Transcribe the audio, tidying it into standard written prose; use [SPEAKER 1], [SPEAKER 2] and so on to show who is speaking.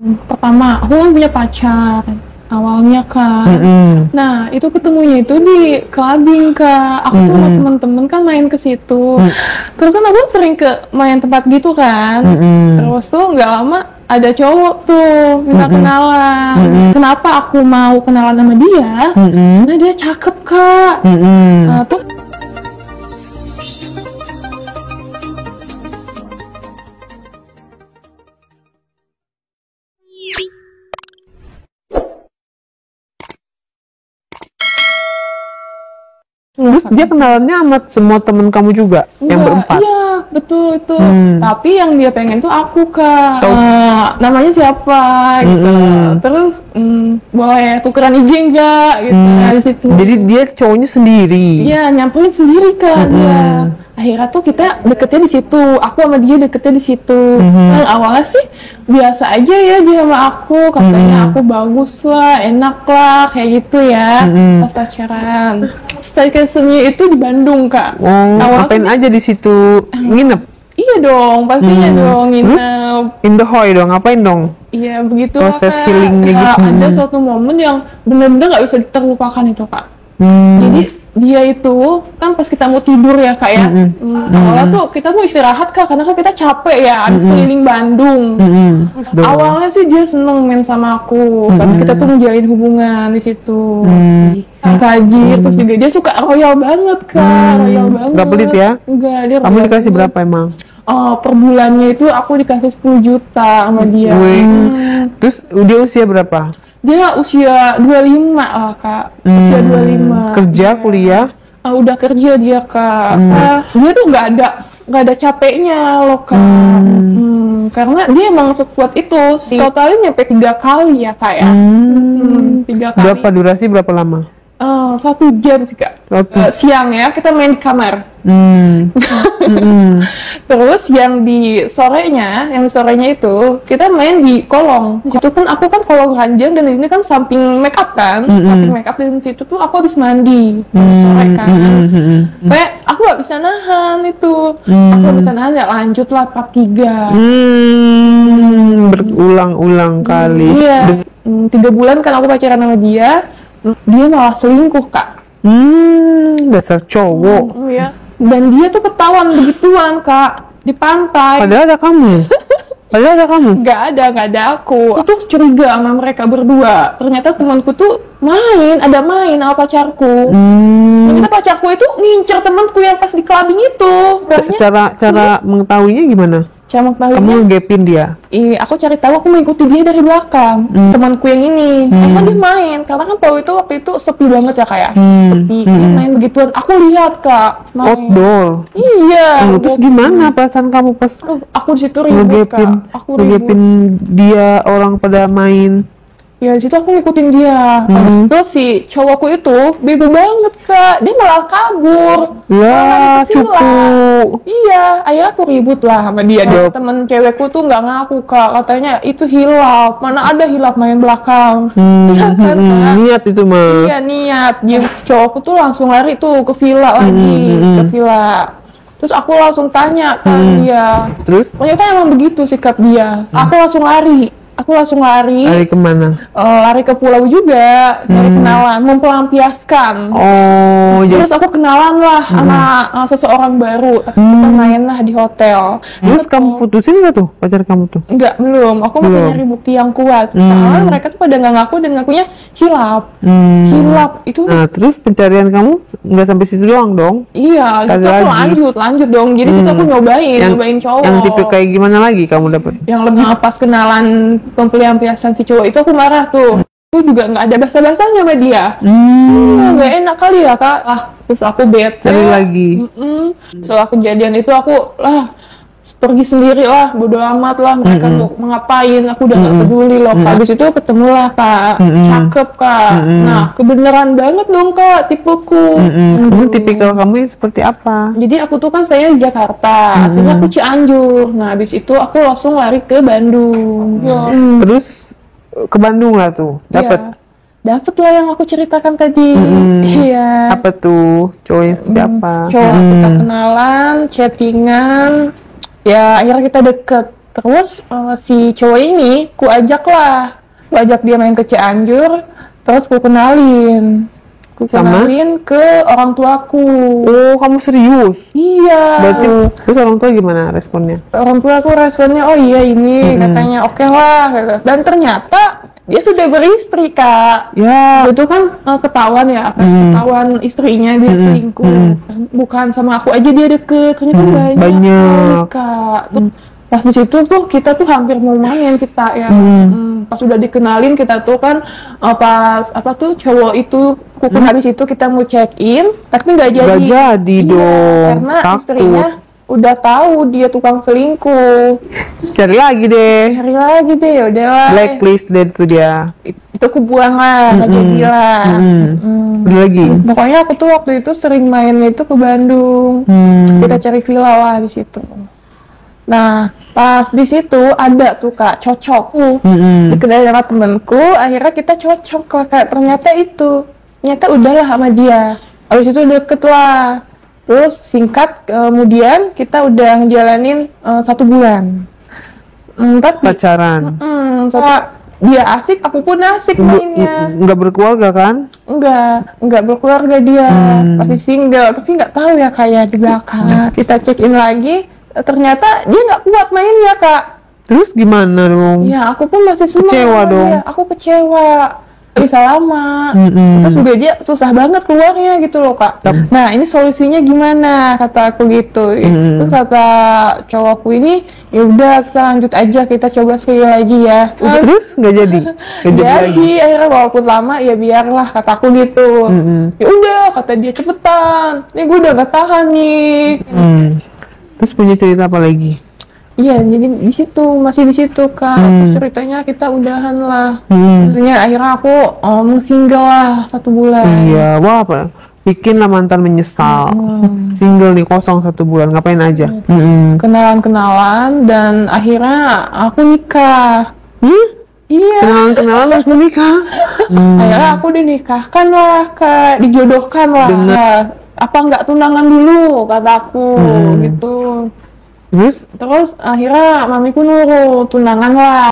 [SPEAKER 1] Pertama, aku kan punya pacar awalnya kan. Nah, itu ketemunya itu di clubbing Kak. Aku tuh sama temen-temen kan main ke situ. Terus kan aku sering ke main tempat gitu kan. Terus tuh nggak lama ada cowok tuh minta kenalan. Kenapa aku mau kenalan sama dia? Karena dia cakep Kak. Nah, tuh
[SPEAKER 2] Terus dia kenalannya sama semua temen kamu juga yang berempat?
[SPEAKER 1] Iya, betul itu. Tapi yang dia pengen tuh aku Kak. Namanya siapa gitu. Terus boleh tukeran IG enggak gitu. Nah, di situ.
[SPEAKER 2] Jadi dia cowoknya sendiri?
[SPEAKER 1] Iya, nyamperin sendiri Kak dia. Akhirnya tuh kita deketnya di situ. Aku sama dia deketnya di situ. Nah, awalnya sih biasa aja ya dia sama aku. Katanya aku bagus lah, enak lah, kayak gitu ya. Pas pacaran. Staycationnya itu di Bandung Kak.
[SPEAKER 2] Ngapain aja di situ? Nginep?
[SPEAKER 1] Iya dong, pastinya dong nginep.
[SPEAKER 2] Terus in the hoy dong, ngapain dong?
[SPEAKER 1] Iya begitu
[SPEAKER 2] Proses
[SPEAKER 1] Kak.
[SPEAKER 2] healingnya gitu.
[SPEAKER 1] Ada suatu momen yang benar-benar nggak bisa terlupakan itu Kak. Jadi dia itu kan pas kita mau tidur ya Kak ya. Awalnya tuh kita mau istirahat Kak, karena kan kita capek ya habis keliling Bandung. Awalnya sih dia seneng main sama aku, karena kita tuh ngejalin hubungan di situ. Rajin, terus juga dia suka royal banget Kak, royal banget.
[SPEAKER 2] Nggak pelit ya?
[SPEAKER 1] Enggak, dia
[SPEAKER 2] Kamu
[SPEAKER 1] royal
[SPEAKER 2] dikasih
[SPEAKER 1] banget.
[SPEAKER 2] berapa emang?
[SPEAKER 1] Per bulannya itu aku dikasih 10 juta sama dia.
[SPEAKER 2] Terus dia usia berapa?
[SPEAKER 1] Dia usia 25 lah Kak, usia 25.
[SPEAKER 2] Kerja, kuliah?
[SPEAKER 1] Udah kerja dia Kak. Dia tuh nggak ada capeknya loh Kak. Karena dia emang sekuat itu sih. Totalnya nyampe 3 kali ya Kak ya. 3 kali.
[SPEAKER 2] Berapa durasi, berapa lama?
[SPEAKER 1] 1 jam sih Kak. Siang ya, kita main di kamar. Terus yang di sorenya itu kita main di kolong. Di situ kan aku kan kolong ranjang dan ini kan samping make up kan, samping make up, dan di situ tuh aku habis mandi sore kan. Kayak aku gak bisa nahan itu. Aku gak bisa nahan ya lanjutlah part 3.
[SPEAKER 2] Berulang-ulang kali.
[SPEAKER 1] Iya. 3 bulan kan aku pacaran sama dia malah selingkuh Kak.
[SPEAKER 2] Dasar cowok.
[SPEAKER 1] Iya. Dan dia tuh ketahuan begituan Kak di pantai.
[SPEAKER 2] Padahal ada kamu.
[SPEAKER 1] Nggak ada aku. Aku tuh curiga sama mereka berdua. Ternyata temanku tuh main sama pacarku. Ternyata pacarku itu ngincer temanku yang pas di clubbing itu.
[SPEAKER 2] Cara mengetahuinya gimana?
[SPEAKER 1] Cara mengetahuinya,
[SPEAKER 2] kamu ngegapin dia?
[SPEAKER 1] Aku cari tahu, aku mengikuti dia dari belakang. Temanku yang ini, emang dia main. Karena kan waktu itu sepi banget ya kayak. Sepi, dia main begituan. Aku lihat Kak, main.
[SPEAKER 2] Outdoor?
[SPEAKER 1] Iya.
[SPEAKER 2] Terus gimana perasaan kamu pas
[SPEAKER 1] aku di situ ribut Kak. Aku
[SPEAKER 2] ngegapin dia, orang pada main?
[SPEAKER 1] Ya di situ aku ngikutin dia. Terus si cowokku itu bego banget Kak. Dia malah kabur.
[SPEAKER 2] Ya, cupu.
[SPEAKER 1] Iya, akhirnya aku ribut lah sama dia. Dia temen cewekku tuh nggak ngaku Kak. Katanya itu hilaf. Mana ada hilaf main belakang.
[SPEAKER 2] Niat itu mah.
[SPEAKER 1] Iya niat. Dia cowokku tuh langsung lari tuh ke villa lagi, ke villa. Terus aku langsung tanya kan dia.
[SPEAKER 2] Terus?
[SPEAKER 1] Ternyata emang begitu sikap dia. Aku langsung lari.
[SPEAKER 2] Lari kemana?
[SPEAKER 1] Lari ke pulau juga, dari kenalan, mempelampiaskan. Terus aku kenalan lah sama seseorang baru. Kita main lah di hotel.
[SPEAKER 2] Terus kamu putusin nggak tuh pacar kamu tuh?
[SPEAKER 1] Enggak, belum. Aku masih nyari bukti yang kuat. Soalnya mereka tuh pada nggak ngaku dan ngakunya hilaf. Hilaf itu.
[SPEAKER 2] Nah, terus pencarian kamu nggak sampai situ doang dong?
[SPEAKER 1] Iya, itu aku lanjut dong. Jadi situ aku nyobain cowok.
[SPEAKER 2] Yang tipe kayak gimana lagi kamu dapet?
[SPEAKER 1] Yang lebih pas kenalan pelampiasan si cowok itu aku marah tuh. Aku juga nggak ada basa-basanya sama dia. Nggak enak kali ya Kak. Terus aku bete.
[SPEAKER 2] Cari lagi.
[SPEAKER 1] Setelah kejadian itu aku pergi sendiri lah, bodo amat lah mereka mau ngapain, aku udah nggak peduli loh Kak. Habis itu ketemulah Kak, cakep Kak. Nah kebenaran banget dong Kak tipeku.
[SPEAKER 2] Kamu tipikal kamu yang seperti apa?
[SPEAKER 1] Jadi aku tuh kan saya di Jakarta, aslinya aku Cianjur. Nah habis itu aku langsung lari ke Bandung.
[SPEAKER 2] Terus ke Bandung lah tuh, dapet?
[SPEAKER 1] Dapet lah yang aku ceritakan tadi. Iya.
[SPEAKER 2] Apa tuh? Cowoknya seperti apa?
[SPEAKER 1] Cowok kita kenalan, chattingan. Ya akhirnya kita deket. Terus si cowok ini ku ajak dia main ke Cianjur, terus ku kenalin ke orang tuaku.
[SPEAKER 2] Oh, kamu serius?
[SPEAKER 1] Iya.
[SPEAKER 2] Berarti terus orang tua gimana responnya?
[SPEAKER 1] Orang tuaku responnya, oh iya ini, katanya oke lah. Dan ternyata dia sudah beristri, Kak.
[SPEAKER 2] Ya.
[SPEAKER 1] Itu kan ketahuan ya, ketahuan istrinya dia selingkuh. Bukan sama aku aja dia deket, ternyata banyak. Kak. Pas di situ tuh kita tuh hampir mau main kita ya. Pas udah dikenalin kita tuh kan pas cowok itu habis itu kita mau check in, tapi nggak jadi.
[SPEAKER 2] Nggak jadi dong.
[SPEAKER 1] Karena istrinya udah tahu dia tukang selingkuh.
[SPEAKER 2] Cari lagi deh,
[SPEAKER 1] ya udahlah.
[SPEAKER 2] Blacklist deh itu dia.
[SPEAKER 1] Itu aku buang lah, nggak jadi lah.
[SPEAKER 2] Udah lagi.
[SPEAKER 1] Pokoknya aku tuh waktu itu sering main itu ke Bandung. Kita cari villa lah di situ. Nah, pas di situ ada tuh Kak cocok. Dikenal sama temenku, akhirnya kita cocok lah Kak. Ternyata udahlah sama dia. Habis itu deket lah. Terus singkat kemudian kita udah ngejalanin 1 bulan. Tapi
[SPEAKER 2] pacaran.
[SPEAKER 1] Dia asik, aku pun asik mainnya.
[SPEAKER 2] Nggak berkeluarga kan?
[SPEAKER 1] Nggak berkeluarga dia. Masih single, tapi nggak tahu ya kayak di belakang. Kita check in lagi, ternyata dia nggak kuat mainnya Kak.
[SPEAKER 2] Terus gimana dong?
[SPEAKER 1] Ya aku pun masih
[SPEAKER 2] kecewa dong.
[SPEAKER 1] Aku kecewa. Bisa lama. Terus juga dia susah banget keluarnya gitu loh Kak. Nah ini solusinya gimana kata aku gitu. Terus kata cowokku ini, ya udah kita lanjut aja, kita coba sekali lagi ya.
[SPEAKER 2] Terus nggak jadi?
[SPEAKER 1] Jadi akhirnya walaupun lama ya biarlah kata aku gitu. Ya udah kata dia cepetan. Nih gue udah gak tahan nih.
[SPEAKER 2] Terus punya cerita apa lagi?
[SPEAKER 1] Iya, jadi masih di situ Kak. Terus ceritanya kita udahan lah. Maksudnya akhirnya aku single lah 1 bulan.
[SPEAKER 2] Iya, wah apa? Bikin lah mantan menyesal. Single nih kosong 1 bulan, ngapain aja?
[SPEAKER 1] Kenalan dan akhirnya aku nikah. Iya.
[SPEAKER 2] Kenalan langsung nikah.
[SPEAKER 1] Akhirnya aku dinikahkan lah Kak, dijodohkan lah. Apa nggak tunangan dulu kataku gitu. Terus akhirnya mamiku nurut tunangan lah.